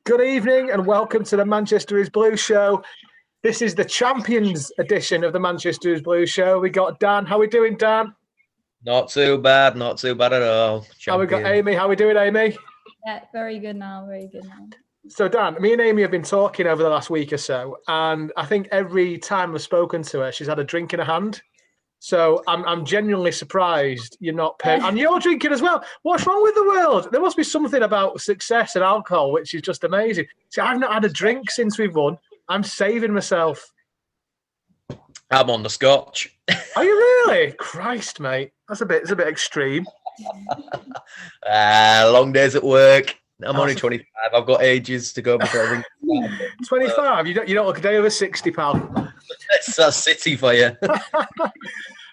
Good evening and welcome to the Manchester is Blue Show. This is the Champions edition of the Manchester is Blue Show. We got Dan. How we doing, Dan? Not too bad at all. How we got Amy? How we doing, Amy? Yeah, very good now. So, Dan, me and Amy have been talking over the last week or so, and I think every time I've spoken to her, she's had a drink in her hand. So I'm genuinely surprised you're not paying. And you're drinking as well. What's wrong with the world? There must be something about success and alcohol, which is just amazing. See, I've not had a drink since we've won. I'm saving myself. I'm on the scotch. Are you really? Christ, mate. It's a bit extreme. Long days at work. I'm only 25. I've got ages to go before I ring. 25? You don't look a day over 60, pal. That's City for you.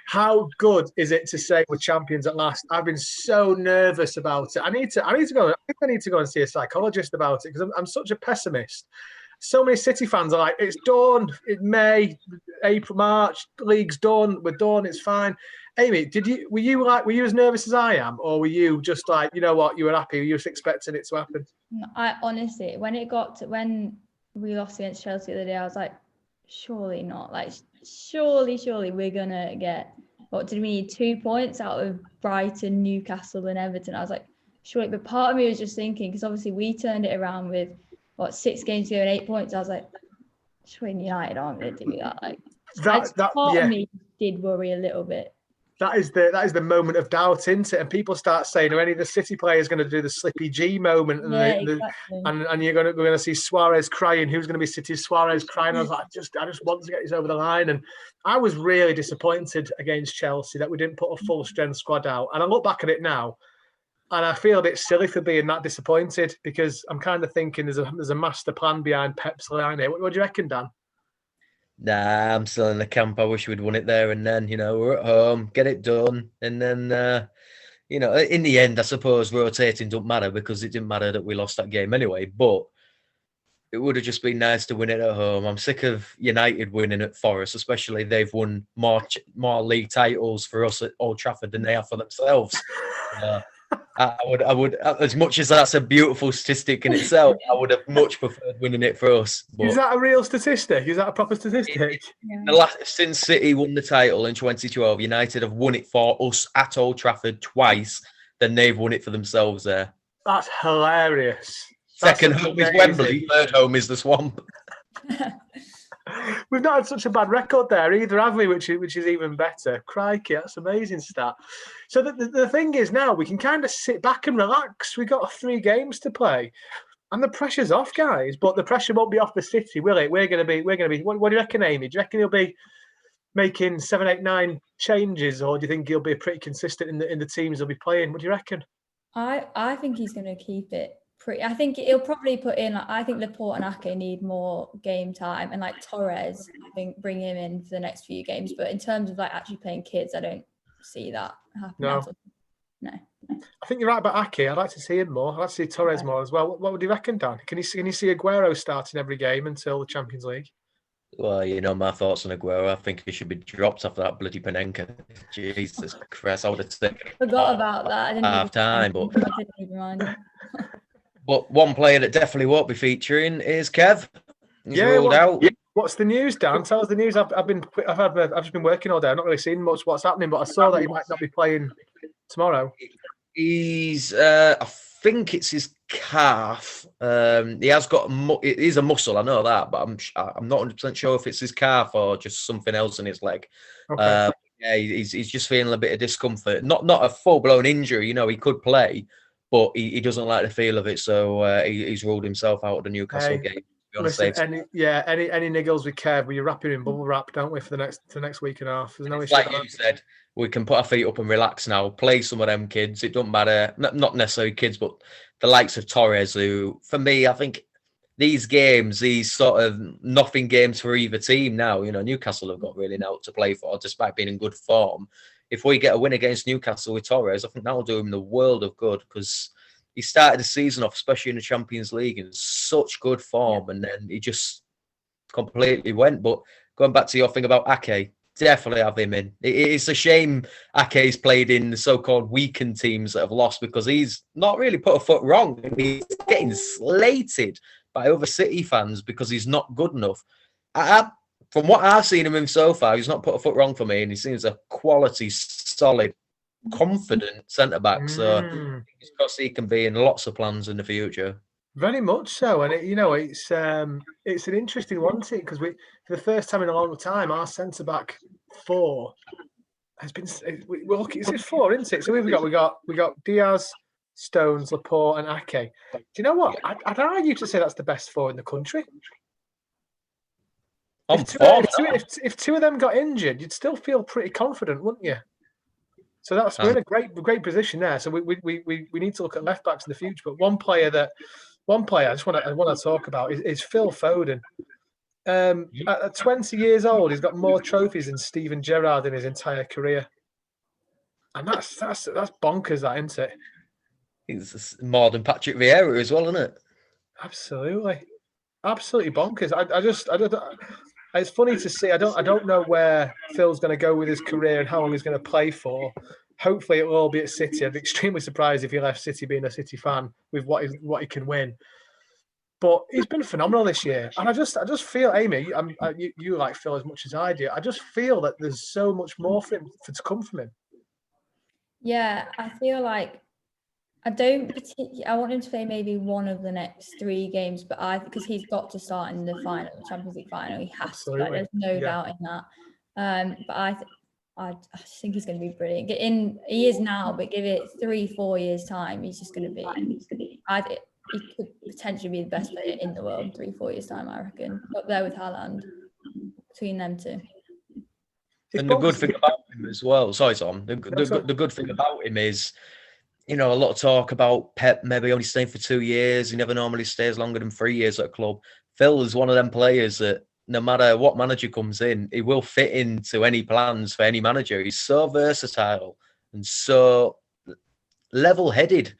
How good is it to say we're champions at last? I've been so nervous about it. I need to go. I think I need to go and see a psychologist about it because I'm such a pessimist. So many City fans are like, it's done. It's May, April, March. The league's done. We're done. It's fine. Amy, were you as nervous as I am, or were you just like, you know what, you were happy? You were just expecting it to happen? I honestly, when we lost against Chelsea the other day, I was like, surely not. Like, surely we're gonna get. What did we need? 2 points out of Brighton, Newcastle, and Everton. I was like, surely. But part of me was just thinking, because obviously we turned it around with 6 games to go and 8 points. I was like, surely United aren't going to do that. Like, part of me did worry a little bit. That is the moment of doubt, isn't it? And people start saying, are any of the City players going to do the Slippy G moment? And, exactly. and we're going to see Suarez crying. Who's going to be City's Suarez crying? I was like, I just want to get this over the line. And I was really disappointed against Chelsea that we didn't put a full strength squad out. And I look back at it now, and I feel a bit silly for being that disappointed because I'm kind of thinking there's a master plan behind Pep's line here. What do you reckon, Dan? Nah, I'm still in the camp. I wish we'd won it there and then. We're at home, get it done, and then in the end, I suppose rotating don't matter because it didn't matter that we lost that game anyway. But it would have just been nice to win it at home. I'm sick of United winning at Forest, especially they've won more league titles for us at Old Trafford than they have for themselves. I would, as much as that's a beautiful statistic in itself, I would have much preferred winning it for us. But is that a real statistic? Is that a proper statistic? Since City won the title in 2012, United have won it for us at Old Trafford twice. Then they've won it for themselves there. That's hilarious. Second home is Wembley. Third home is the Swamp. We've not had such a bad record there either, have we? Which is even better. Crikey, that's an amazing stat. So the thing is now we can kind of sit back and relax. We've got 3 games to play, and the pressure's off, guys. But the pressure won't be off the City, will it? We're gonna be. What do you reckon, Amy? Do you reckon he'll be making 7, 8, 9 changes, or do you think he'll be pretty consistent in the teams he'll be playing? What do you reckon? I think he's going to keep it. I think he'll probably put in. I think Laporte and Ake need more game time, and like Torres, I think bring him in for the next few games. But in terms of like actually playing kids, I don't see that happening. No. I think you're right about Ake. I'd like to see him more. I'd like to see Torres more as well. What would you reckon, Dan? Can you see Aguero starting every game until the Champions League? Well, my thoughts on Aguero. I think he should be dropped after that bloody Panenka. Jesus Christ, I would have forgot about that. Half time, but I didn't even mind it. But one player that definitely won't be featuring is Kev. He's ruled out. What's the news, Dan? Tell us the news. I've just been working all day. I've not really seen much what's happening, but I saw that he might not be playing tomorrow. He's, I think it's his calf. He has got it is a muscle. I know that, but I'm not 100% sure if it's his calf or just something else in his leg. Okay. He's just feeling a bit of discomfort. Not a full blown injury. He could play. But he doesn't like the feel of it, so he's ruled himself out of the Newcastle game. Listen, any niggles with Kev, we wrap him in bubble wrap, don't we, for the next week and a half? There's no issue. Like you said, we can put our feet up and relax now. Play some of them kids. It doesn't matter. Not necessarily kids, but the likes of Torres, who, for me, I think these games, these sort of nothing games for either team now. Newcastle have got really now to play for, despite being in good form. If we get a win against Newcastle with Torres, I think that'll do him the world of good because he started the season off, especially in the Champions League, in such good form, and then he just completely went. But going back to your thing about Ake, definitely have him in. It's a shame Ake's played in the so-called weakened teams that have lost because he's not really put a foot wrong. He's getting slated by other City fans because he's not good enough. From what I've seen of him so far, he's not put a foot wrong for me, and he seems a quality, solid, confident centre back. So he's got to see he can be in lots of plans in the future. Very much so, and it's an interesting one, because for the first time in a long time, our centre back four has been. It's four, isn't it? So we got Diaz, Stones, Laporte, and Ake. Do you know what? I'd argue to say that's the best four in the country. If two of them got injured, you'd still feel pretty confident, wouldn't you? So we're in a great position there. So we need to look at left backs in the future. But one player I just want to talk about is Phil Foden. At 20 years old, he's got more trophies than Steven Gerrard in his entire career, and that's bonkers, that, isn't it? He's more than Patrick Vieira as well, isn't it? Absolutely bonkers. I just it's funny to see. I don't know where Phil's going to go with his career and how long he's going to play for. Hopefully, it will all be at City. I'd be extremely surprised if he left City, being a City fan, with what he can win. But he's been phenomenal this year, and I just feel, Amy, you like Phil as much as I do. I just feel that there's so much more to come from him. Yeah, I feel like I want him to play maybe one of the next 3 games, but because he's got to start in the final, Champions League final. He has to. There's no doubt in that. But I just think he's going to be brilliant. He is now, but give it 3-4 years time, he's just going to be. He could potentially be the best player in the world 3-4 years time, I reckon. Up there with Haaland, between them two. And the good thing about him as well, sorry, Tom, the good thing about him is, a lot of talk about Pep maybe only staying for 2 years. He never normally stays longer than 3 years at a club. Phil is one of them players that no matter what manager comes in, he will fit into any plans for any manager. He's so versatile and so level-headed.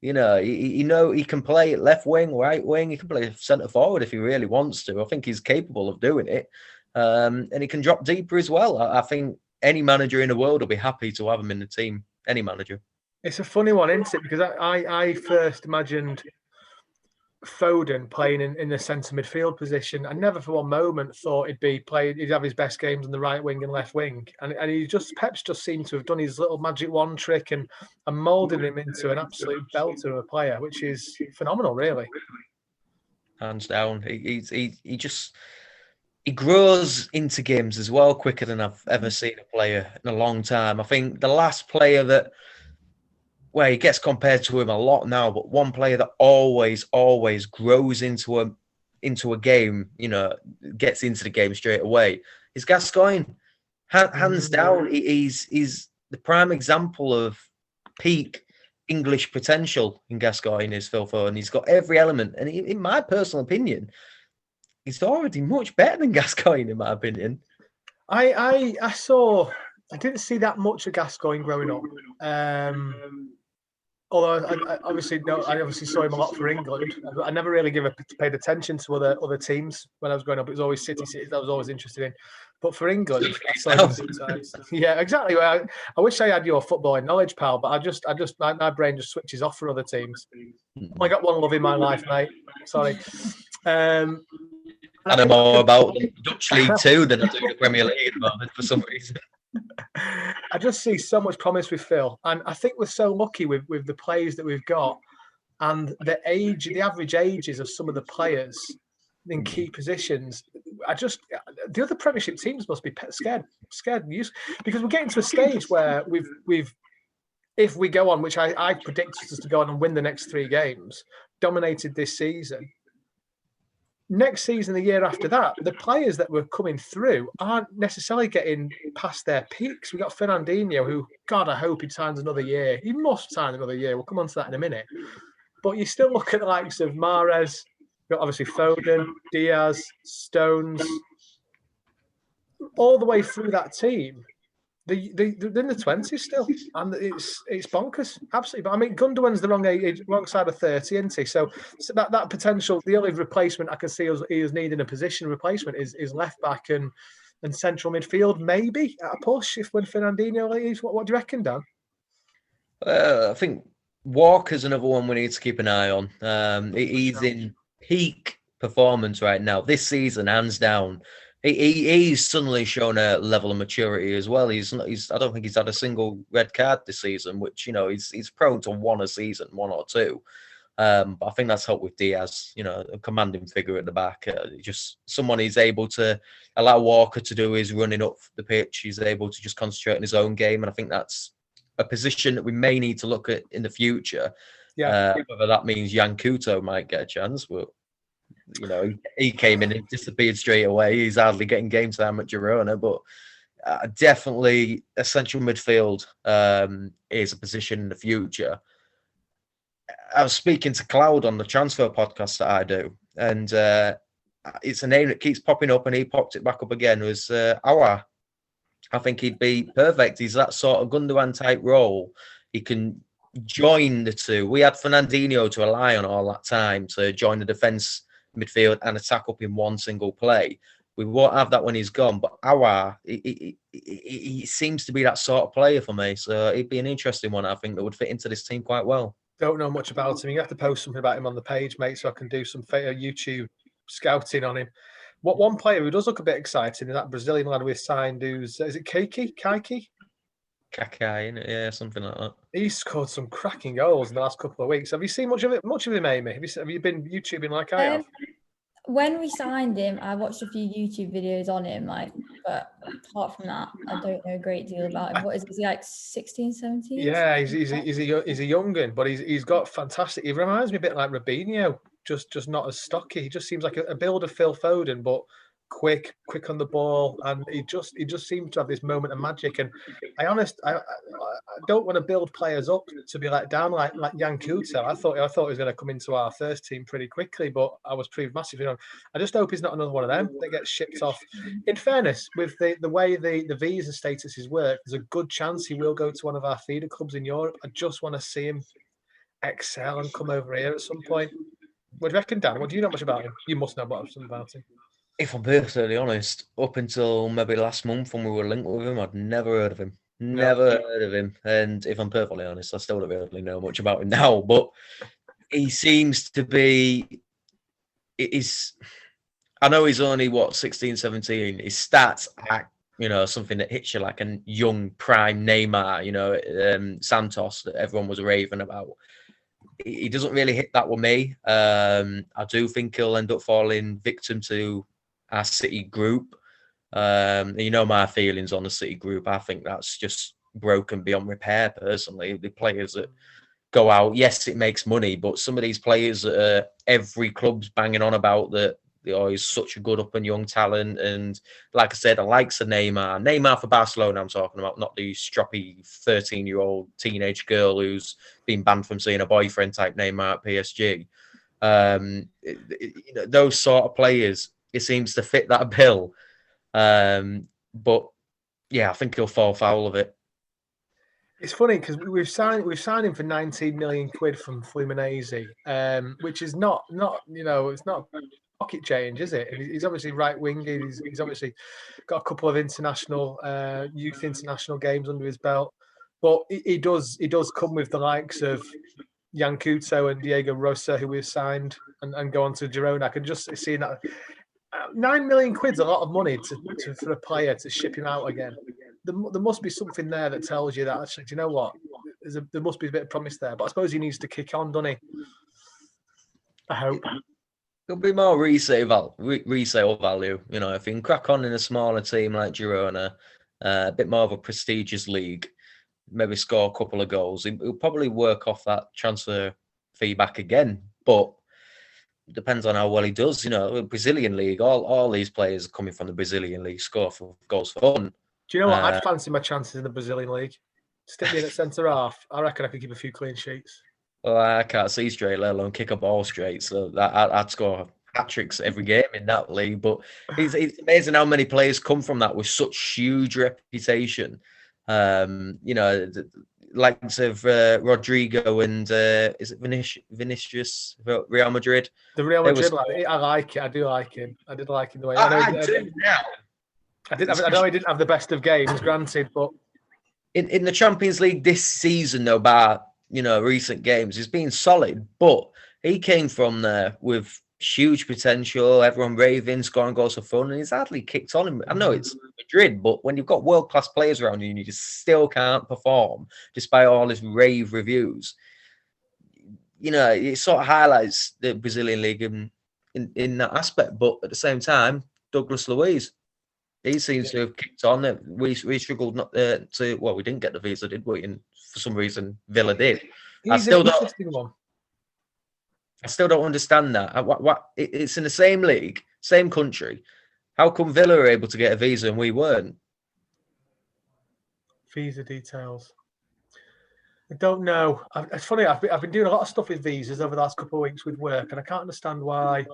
He can play left wing, right wing. He can play centre forward if he really wants to. I think he's capable of doing it. And he can drop deeper as well. I think any manager in the world will be happy to have him in the team. Any manager. It's a funny one, isn't it? Because I first imagined Foden playing in the centre midfield position. I never for one moment thought he'd have his best games on the right wing and left wing. And Pep's just seemed to have done his little magic wand trick and moulded him into an absolute belter of a player, which is phenomenal, really. Hands down. He grows into games as well quicker than I've ever seen a player in a long time. I think the last player he gets compared to him a lot now, but one player that always grows into a game, gets into the game straight away, is Gascoigne. Hands down, he's the prime example of peak English potential in Gascoigne is Phil Foden. He's got every element, and in my personal opinion, he's already much better than Gascoigne, in my opinion. I didn't see that much of Gascoigne growing up. Although I obviously saw him a lot for England. I never really paid attention to other teams when I was growing up. It was always City that I was always interested in. But for England, I saw him sometimes. Yeah, exactly. I wish I had your footballing knowledge, pal. But my brain just switches off for other teams. I got one love in my life, mate. Sorry. I know more about the Dutch League too than I do the Premier League at the moment for some reason. I just see so much promise with Phil, and I think we're so lucky with the players that we've got, and the average ages of some of the players in key positions. The other Premiership teams must be scared because we're getting to a stage where if we go on, which I predict us to go on and win the next 3 games, dominated this season. Next season, the year after that, the players that were coming through aren't necessarily getting past their peaks. We've got Fernandinho, who, God, I hope he signs another year. He must sign another year. We'll come on to that in a minute. But you still look at the likes of Mahrez, you've got obviously Foden, Diaz, Stones, all the way through that team. They're in the 20s still, and it's bonkers, absolutely. But I mean, Gundogan's the wrong age, wrong side of 30, isn't he? So that potential, the only replacement I can see he is needing a position replacement is left back and central midfield, maybe at a push when Fernandinho leaves. What do you reckon, Dan? I think Walker's another one we need to keep an eye on. He's in peak performance right now. This season, hands down, he's suddenly shown a level of maturity as well. He's I don't think he's had a single red card this season, which he's prone to one a season, one or two. But I think that's helped with Diaz, a commanding figure at the back. Just someone he's able to allow Walker to do his running up the pitch. He's able to just concentrate on his own game, and I think that's a position that we may need to look at in the future. Yeah. Whether that means Jan Couto might get a chance, but he came in and disappeared straight away. He's hardly getting game time at Girona, but definitely a central midfield is a position in the future. I was speaking to Cloud on the transfer podcast that I do, and it's a name that keeps popping up, and he popped it back up again. Was Aouar. I think he'd be perfect. He's that sort of Gundogan type role. He can join the two. We had Fernandinho to rely on all that time to join the defence, midfield, and attack up in one single play. We won't have that when he's gone, but Aouar, he seems to be that sort of player for me. So it'd be an interesting one, I think, that would fit into this team quite well. Don't know much about him. You have to post something about him on the page, mate, so I can do some YouTube scouting on him. One player who does look a bit exciting is that Brazilian lad we signed who's, is it Kaiki? Kakai, yeah, something like that. He's scored some cracking goals in the last couple of weeks. Have you seen much of him, Amy? Have you been YouTubing like I have? When we signed him, I watched a few YouTube videos on him, but apart from that, I don't know a great deal about him. What is he, like 16, 17? Yeah, he's a young'un, but he's got fantastic. He reminds me a bit like Robinho, just not as stocky. He just seems like a build of Phil Foden, but quick on the ball, and he just seems to have this moment of magic. And I don't want to build players up to be let down like Jan Couto. I thought he was going to come into our first team pretty quickly, but I was proved massively wrong. I just hope he's not another one of them that gets shipped off. In fairness, with the way the visa statuses work, there's a good chance he will go to one of our feeder clubs in Europe. I just want to see him excel and come over here at some point. What do you reckon, Dan? What do you know much about him? You must know something about him. If I'm perfectly honest, up until maybe last month when we were linked with him, I'd never heard of him. Heard of him. And if I'm perfectly honest, I still don't really know much about him now. But he seems to be... I know he's only, 16, 17. His stats are, something that hits you like a young prime Neymar, Santos, that everyone was raving about. He doesn't really hit that with me. I do think he'll end up falling victim to our City group. My feelings on the City group. I think that's just broken beyond repair, personally. The players that go out, yes, it makes money, but some of these players that every club's banging on about that he's such a good up and young talent. And like I said, the likes of Neymar for Barcelona, I'm talking about, not the stroppy 13-year-old teenage girl who's been banned from seeing a boyfriend type Neymar at PSG. Those sort of players, it seems to fit that bill. But yeah, I think he'll fall foul of it. It's funny because we've signed him for 19 million quid from Fluminense, which is not it's not pocket change, is it? He's obviously right wing. He's obviously got a couple of youth international games under his belt, but he does come with the likes of Jan Couto and Diego Rosa, who we've signed and go on to Girona. I can just see that 9 million quid's a lot of money for a player to ship him out again. There must be something there that tells you that actually, do you know what? There must be a bit of promise there, but I suppose he needs to kick on, doesn't he? I hope. There'll be more resale value. If he can crack on in a smaller team like Girona, a bit more of a prestigious league, maybe score a couple of goals, he'll probably work off that transfer fee back again. But it depends on how well he does. Brazilian league, all these players coming from the Brazilian league score for goals for fun. Do you know what? I'd fancy my chances in the Brazilian league. Stick me in at centre half. I reckon I could keep a few clean sheets. Well, I can't see straight, let alone kick a ball straight. So I'd score hat-tricks every game in that league. But it's amazing how many players come from that with such huge reputation. Likes of Rodrigo and is it Vinicius, Real Madrid? The Real Madrid lad, I like it. I do like him. I did like him the way I do now. I know he didn't have the best of games, granted, but in the Champions League this season, no bar recent games, he's been solid. But he came from there with huge potential, everyone raving, scoring goals for fun, and he's hardly kicked on. I know it's Madrid, but when you've got world-class players around you and you just still can't perform despite all his rave reviews, it sort of highlights the Brazilian league in that aspect. But at the same time, Douglas Luiz, he seems to have kicked on. We struggled not to. Well, we didn't get the visa, did we? And for some reason, Villa did. He's an interesting one. I still don't understand that. It's in the same league, same country. How come Villa were able to get a visa and we weren't? Visa details. I don't know. It's funny. I've been doing a lot of stuff with visas over the last couple of weeks with work, and I can't understand why.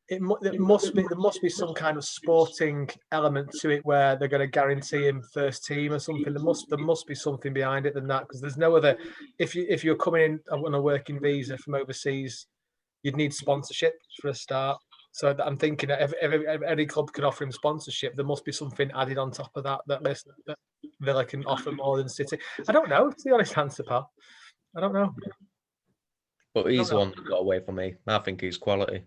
There must be some kind of sporting element to it where they're going to guarantee him first team or something. There must be something behind it than that, because there's no other. If you're coming in on a working visa from overseas, you'd need sponsorship for a start. So I'm thinking that if any club can offer him sponsorship, there must be something added on top of that list that Villa can offer more than City. I don't know. It's the honest answer, pal. I don't know. But he's the one that got away from me. I think he's quality.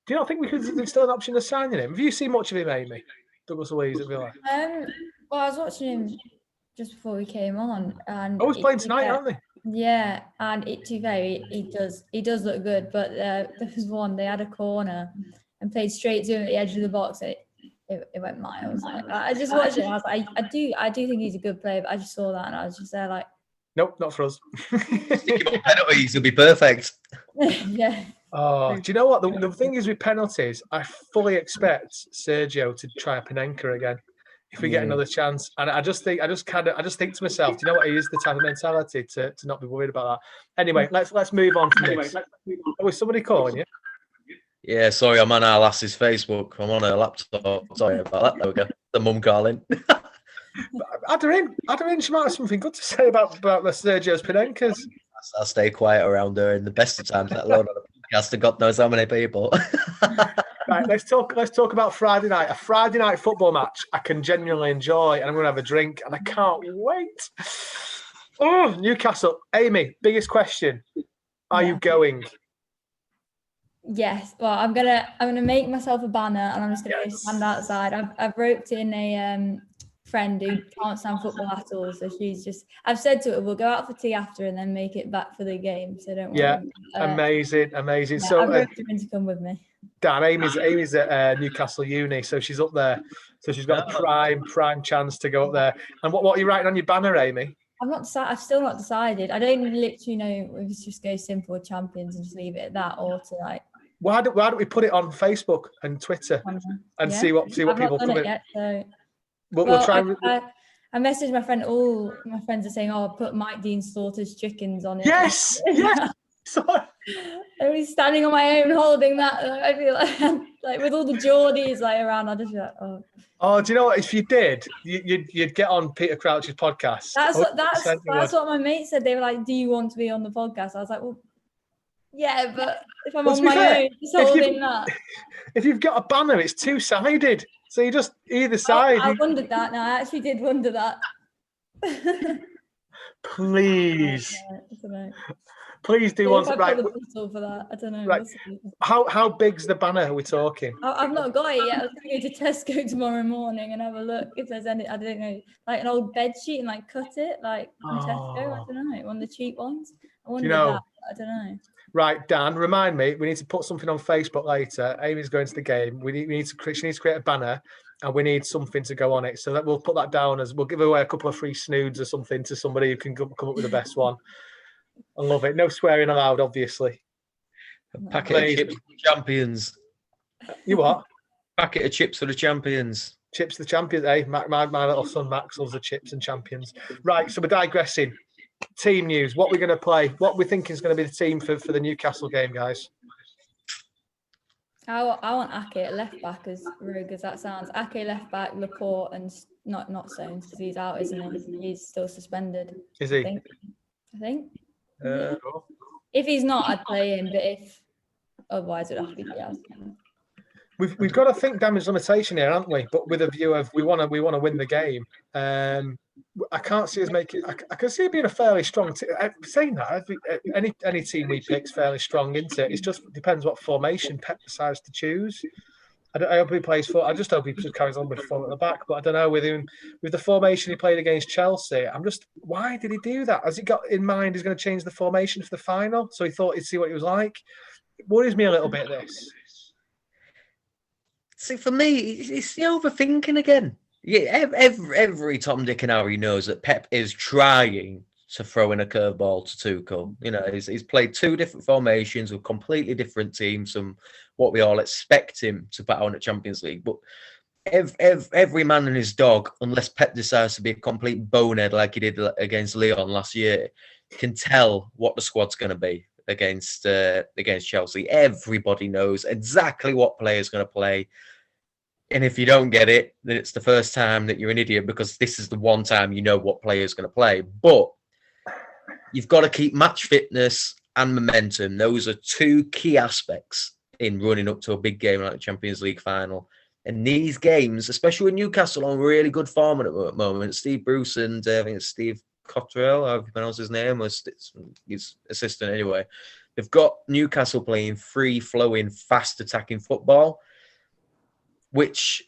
Do you not think there's still an option of signing him? Have you seen much of him, Amy? Douglas Luiz at Villa? Well, I was watching him just before we came on, and he's playing tonight, aren't they? Yeah, and to be fair, he does look good. But there was one, they had a corner and played straight to him at the edge of the box. It went miles. I just watched it. And I was like, I do think he's a good player. But I just saw that and I was just there like, nope, not for us. Stick him on penalties, he'll be perfect. Yeah. Oh, do you know what? The thing is with penalties, I fully expect Sergio to try a Panenka again if we get another chance. And I just think to myself, do you know what? He is the type of mentality to not be worried about that. Anyway, let's move on from this. Oh, is somebody calling you? Yeah, sorry, I'm on our lass's Facebook. I'm on her laptop. Sorry about that. There we go. The mum calling. Add her in. She might have something good to say about the Sergio's Panenkas. I stay quiet around her in the best of times, let alone on a podcast to God knows how many people. Right, let's talk about Friday night. A Friday night football match I can genuinely enjoy, and I'm going to have a drink, and I can't wait. Oh, Newcastle. Amy, biggest question. Are you going? Yes. Well, I'm gonna make myself a banner, and I'm just gonna stand outside. I've roped in a friend who can't stand football at all, so I've said to her, we'll go out for tea after and then make it back for the game, so don't worry. Yeah, amazing. Yeah, so I've roped her in to come with me. Dan, Amy's at Newcastle Uni, so she's up there, so she's got a prime chance to go up there. And what are you writing on your banner, Amy? I've still not decided. I don't literally know if it's just go simple champions and just leave it at that, or to like. Why don't we put it on Facebook and Twitter and see what people come in? Yet, so. We'll try. I messaged my friend. All my friends are saying, "Oh, put Mike Dean Slaughter's chickens on it." Yes. Sorry. I was standing on my own holding that. I feel like with all the Geordies around, I just feel like, oh. Oh, do you know what? If you did, you'd get on Peter Crouch's podcast. That's what my mate said. They were like, "Do you want to be on the podcast?" I was like, "Well, yeah, but if I'm on my own, just holding that." If you've got a banner, it's two-sided. So you just either side. I wondered that. No, I actually did wonder that. Please. Yeah, please do one. Right. For that. I don't know. Right. How big's the banner are we talking? I've not got it yet. I was going to go to Tesco tomorrow morning and have a look if there's any. I don't know, like an old bed sheet and cut it from Tesco. I don't know, one of the cheap ones. I wonder that. I don't know. Right, Dan, remind me. We need to put something on Facebook later. Amy's going to the game. She needs to create a banner, and we need something to go on it. So we'll put that down as we'll give away a couple of free snoods or something to somebody who can come up with the best one. I love it. No swearing allowed, obviously. A packet of chips for the champions. You what? Packet of chips for the champions. Chips for the champions, eh? My little son Max loves the chips and champions. Right, so we're digressing. Team news. What we're going to play. What we think is going to be the team for the Newcastle game, guys. I want Ake at left back, as rogue as that sounds. Ake left back, Laporte, and not Stones because he's out, isn't he? He's still suspended. Is he? I think. If he's not, I'd play him. But if otherwise, it'd have to be Diaz. we've got to think damage limitation here, haven't we? But with a view of we want to win the game. I can't see us making. I can see it being a fairly strong team. Saying that, any team we pick is fairly strong, isn't it? It just depends what formation Pep decides to choose. I hope he plays for. I just hope he just carries on with 4 at the back. But I don't know with him, with the formation he played against Chelsea. Why did he do that? Has he got in mind he's going to change the formation for the final? So he thought he'd see what he was like. It worries me a little bit. This. See, for me, it's the overthinking again. Yeah, every Tom, Dick, and Harry knows that Pep is trying to throw in a curveball to Tuchel. You know, he's played 2 different formations with completely different teams from what we all expect him to put on at Champions League. But every man and his dog, unless Pep decides to be a complete bonehead like he did against Lyon last year, can tell what the squad's going to be against Chelsea. Everybody knows exactly what player's going to play. And if you don't get it, then it's the first time that you're an idiot, because this is the one time you know what player is going to play. But you've got to keep match fitness and momentum. Those are 2 key aspects in running up to a big game like the Champions League final. And these games, especially with Newcastle on really good form at the moment, Steve Bruce and I think it's Steve Cottrell, however you pronounce his name, was his assistant anyway. They've got Newcastle playing free-flowing, fast-attacking football, which,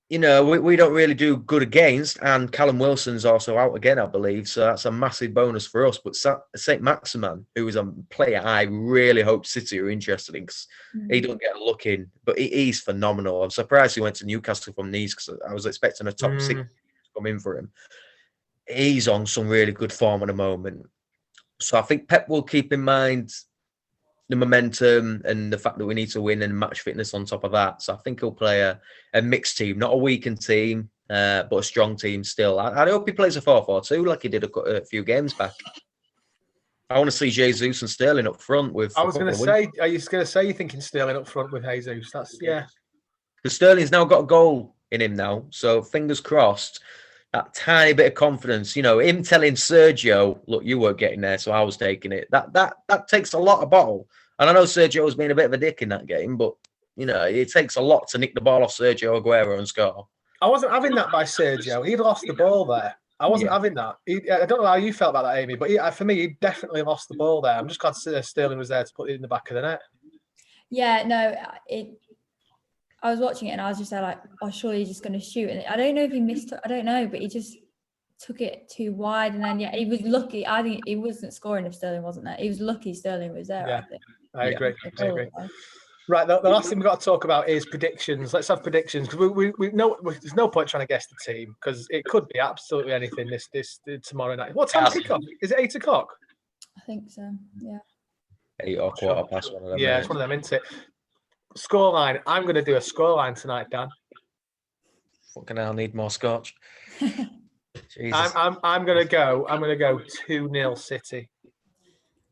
you know, we don't really do good against. And Callum Wilson's also out again, I believe. So that's a massive bonus for us. But St. Maximin, who is a player I really hope City are interested in, because he don't get a look in. But he's phenomenal. I'm surprised he went to Newcastle from Nice, because I was expecting a top 6 to come in for him. He's on some really good form at the moment. So I think Pep will keep in mind the momentum and the fact that we need to win, and match fitness on top of that. So I think he'll play a mixed team, not a weakened team, but a strong team still. I hope he plays a 4-4-2 like he did a few games back. I want to see Jesus and Sterling up front with. I was going to say, are you going to say you're thinking Sterling up front with Jesus? That's, yeah. Because Sterling's now got a goal in him now, so fingers crossed. That tiny bit of confidence, you know, him telling Sergio, look, you weren't getting there, so I was taking it. That takes a lot of bottle. And I know Sergio's been a bit of a dick in that game, but, you know, it takes a lot to nick the ball off Sergio Aguero and score. I wasn't having that by Sergio. He'd lost the ball there. I wasn't having that. I don't know how you felt about that, Amy, but for me, he definitely lost the ball there. I'm just glad Sterling was there to put it in the back of the net. Yeah, no, I was watching it and I was just there like, oh, surely he's just going to shoot. And I don't know if he missed it. I don't know, but he just took it too wide. And then, he was lucky. I think he wasn't scoring if Sterling wasn't there. He was lucky Sterling was there, yeah, I think. I agree. Right, the last thing we've got to talk about is predictions. Let's have predictions, because we know there's no point trying to guess the team, because it could be absolutely anything this tomorrow night. What time kickoff? Is it 8 o'clock? I think so, yeah. 8 or quarter past one of them. Yeah, it's one of them, isn't it? Scoreline. I'm going to do a scoreline tonight, Dan. Fucking hell, need more scotch. I'm going to go 2-0 City.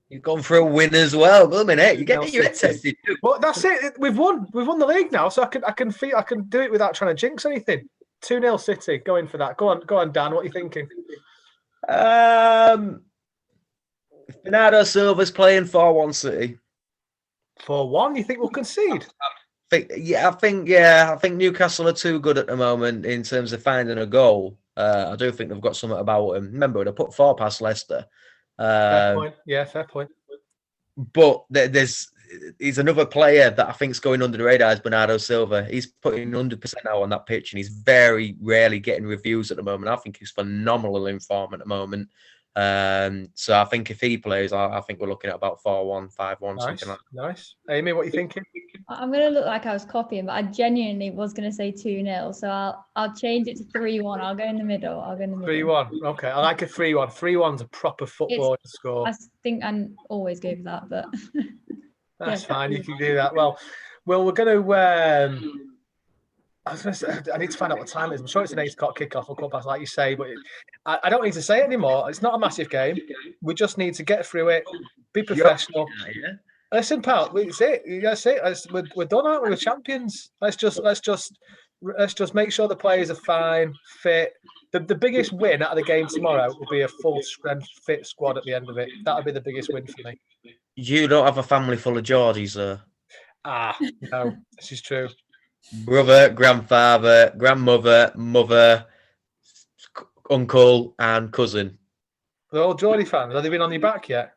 You've gone for a win as well, You're getting your head tested too. Well, that's it. We've won the league now, so I can do it without trying to jinx anything. 2-0 City. Go in for that. Go on, Dan. What are you thinking? If Bernardo Silva's playing 4-1 City. 4-1. You think we'll concede? I think Newcastle are too good at the moment in terms of finding a goal. I do think they've got something about them. Remember, they put 4 past Leicester. Fair point. Yeah, fair point. But he's another player that I think is going under the radar is Bernardo Silva. He's putting 100% out on that pitch, and he's very rarely getting reviews at the moment. I think he's phenomenal in form at the moment. So I think if he plays, I think we're looking at about 4-1, 5-1, something like that. Nice. Amy, what are you thinking? I'm going to look like I was copying, but I genuinely was going to say 2-0. So I'll change it to 3-1. I'll go in the middle. 3-1. Okay, I like a 3-1. 3-1's a proper football score. I think I always go for that, but that's fine. You can do that. Well, we're going to. I was going to say, I need to find out what time it is. I'm sure it's an 8 o'clock kickoff or quarter past, like you say, but I don't need to say it anymore. It's not a massive game. We just need to get through it, be professional. Yeah. Listen, pal, that's it. That's it. We're done, aren't we? We're champions. Let's just make sure the players are fine, fit. The biggest win out of the game tomorrow will be a full strength fit squad at the end of it. That'll be the biggest win for me. You don't have a family full of Geordies, sir. No, this is true. brother, grandfather, grandmother, mother, uncle, and cousin. They're all Geordie fans. Have they been on your back yet?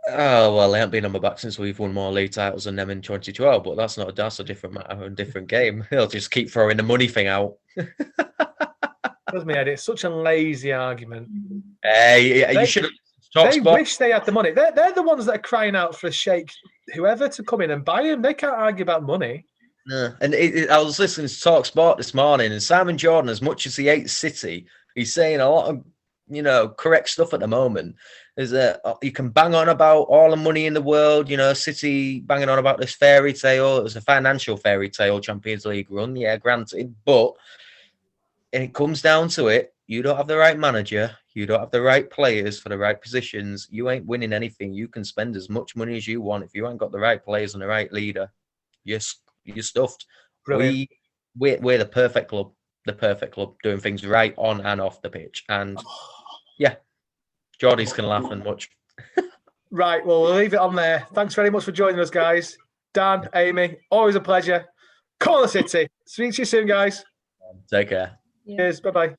Oh, well, they haven't been on my back since we've won more league titles than them in 2012, but that's a different matter, a different game. They'll just keep throwing the money thing out. Does me head. It's such a lazy argument. Hey, you should have talked They sport. wish they had the money. They're the ones that are crying out for a sheikh, whoever, to come in and buy him. They can't argue about money. No. And I was listening to Talk Sport this morning, and Simon Jordan, as much as he hates City, he's saying a lot of correct stuff at the moment. Is that you can bang on about all the money in the world, City banging on about this fairy tale. It was a financial fairy tale Champions League run, yeah, granted, but it comes down to it. You don't have the right manager. You don't have the right players for the right positions. You ain't winning anything. You can spend as much money as you want. If you ain't got the right players and the right leader, you're stuffed. Brilliant. We're the perfect club. The perfect club, doing things right on and off the pitch. And yeah, Geordies can laugh and much. Right, well, we'll leave it on there. Thanks very much for joining us, guys. Dan, Amy, always a pleasure. Call the City. Speak to you soon, guys. Take care. Yeah. Cheers. Bye-bye.